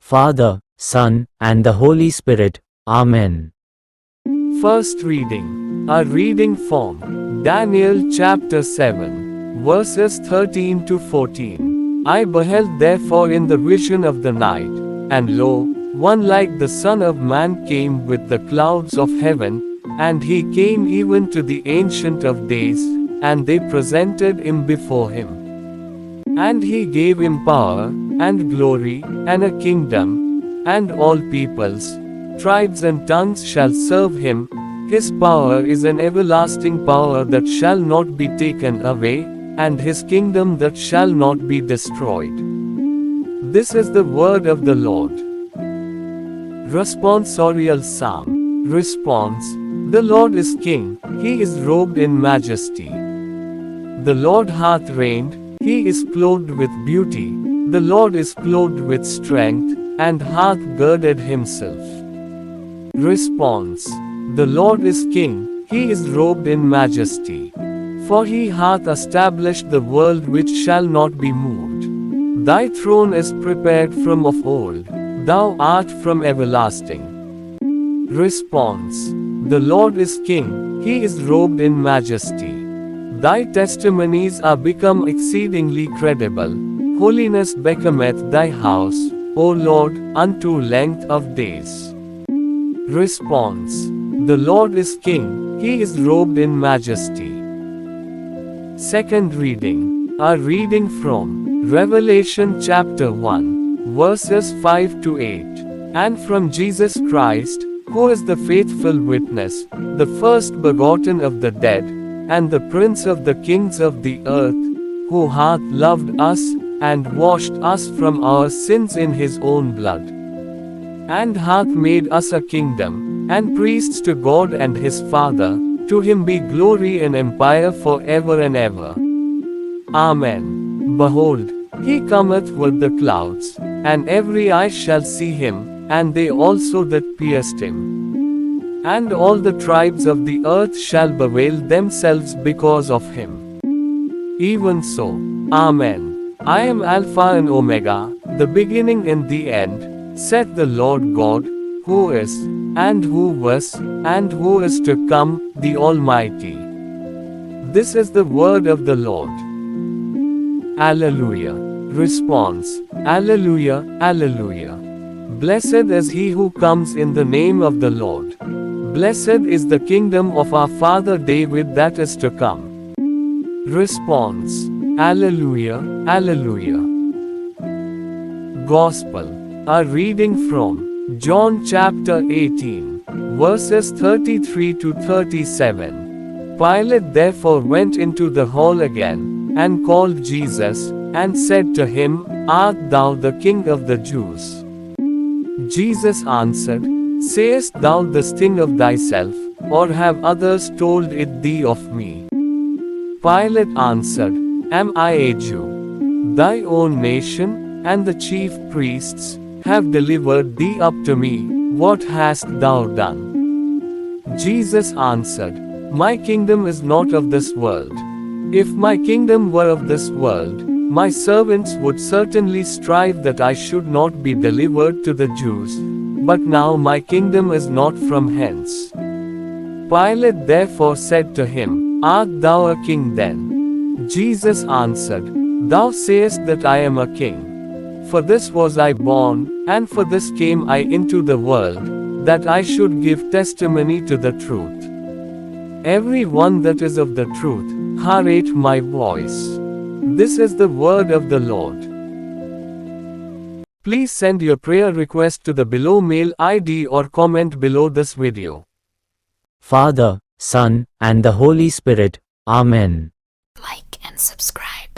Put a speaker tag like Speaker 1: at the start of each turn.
Speaker 1: Father, Son, and the Holy Spirit. Amen.
Speaker 2: First reading. A reading from Daniel chapter 7, verses 13 to 14. I beheld therefore in the vision of the night, and lo, one like the Son of Man came with the clouds of heaven, and he came even to the Ancient of Days, and they presented him before him. And he gave him power, and glory, and a kingdom, and all peoples, tribes and tongues shall serve him. His power is an everlasting power that shall not be taken away, and his kingdom that shall not be destroyed. This is the word of the Lord. Responsorial Psalm. Response. The Lord is King, he is robed in majesty. The Lord hath reigned, he is clothed with beauty, the Lord is clothed with strength, and hath girded himself. Response. The Lord is King, he is robed in majesty. For he hath established the world which shall not be moved. Thy throne is prepared from of old, thou art from everlasting. Response. The Lord is King, he is robed in majesty. Thy testimonies are become exceedingly credible. Holiness becometh thy house, O Lord, unto length of days. Response. The Lord is King, he is robed in majesty. Second reading. A reading from Revelation chapter 1, verses 5 to 8. And from Jesus Christ, who is the faithful witness, the first begotten of the dead, and the Prince of the kings of the earth, who hath loved us, and washed us from our sins in his own blood, and hath made us a kingdom, and priests to God and his Father. To him be glory and empire for ever and ever. Amen. Behold, he cometh with the clouds, and every eye shall see him, and they also that pierced him. And all the tribes of the earth shall bewail themselves because of him. Even so. Amen. I am Alpha and Omega, the beginning and the end, saith the Lord God, who is, and who was, and who is to come, the Almighty. This is the word of the Lord. Alleluia. Response. Alleluia, Alleluia. Blessed is he who comes in the name of the Lord. Blessed is the kingdom of our father David that is to come. Response. Alleluia, Alleluia. Gospel. A reading from John chapter 18, verses 33 to 37. Pilate therefore went into the hall again, and called Jesus, and said to him, Art thou the King of the Jews? Jesus answered, Sayest thou this thing of thyself, or have others told it thee of me? Pilate answered, Am I a Jew? Thy own nation, and the chief priests, have delivered thee up to me. What hast thou done? Jesus answered, My kingdom is not of this world. If my kingdom were of this world, my servants would certainly strive that I should not be delivered to the Jews. But now my kingdom is not from hence. Pilate therefore said to him, Art thou a king then? Jesus answered, Thou sayest that I am a king. For this was I born, and for this came I into the world, that I should give testimony to the truth. Every one that is of the truth, heareth my voice. This is the word of the Lord. Please send your prayer request to the below mail ID or comment below this video.
Speaker 1: Father, Son, and the Holy Spirit. Amen.
Speaker 3: Like and subscribe.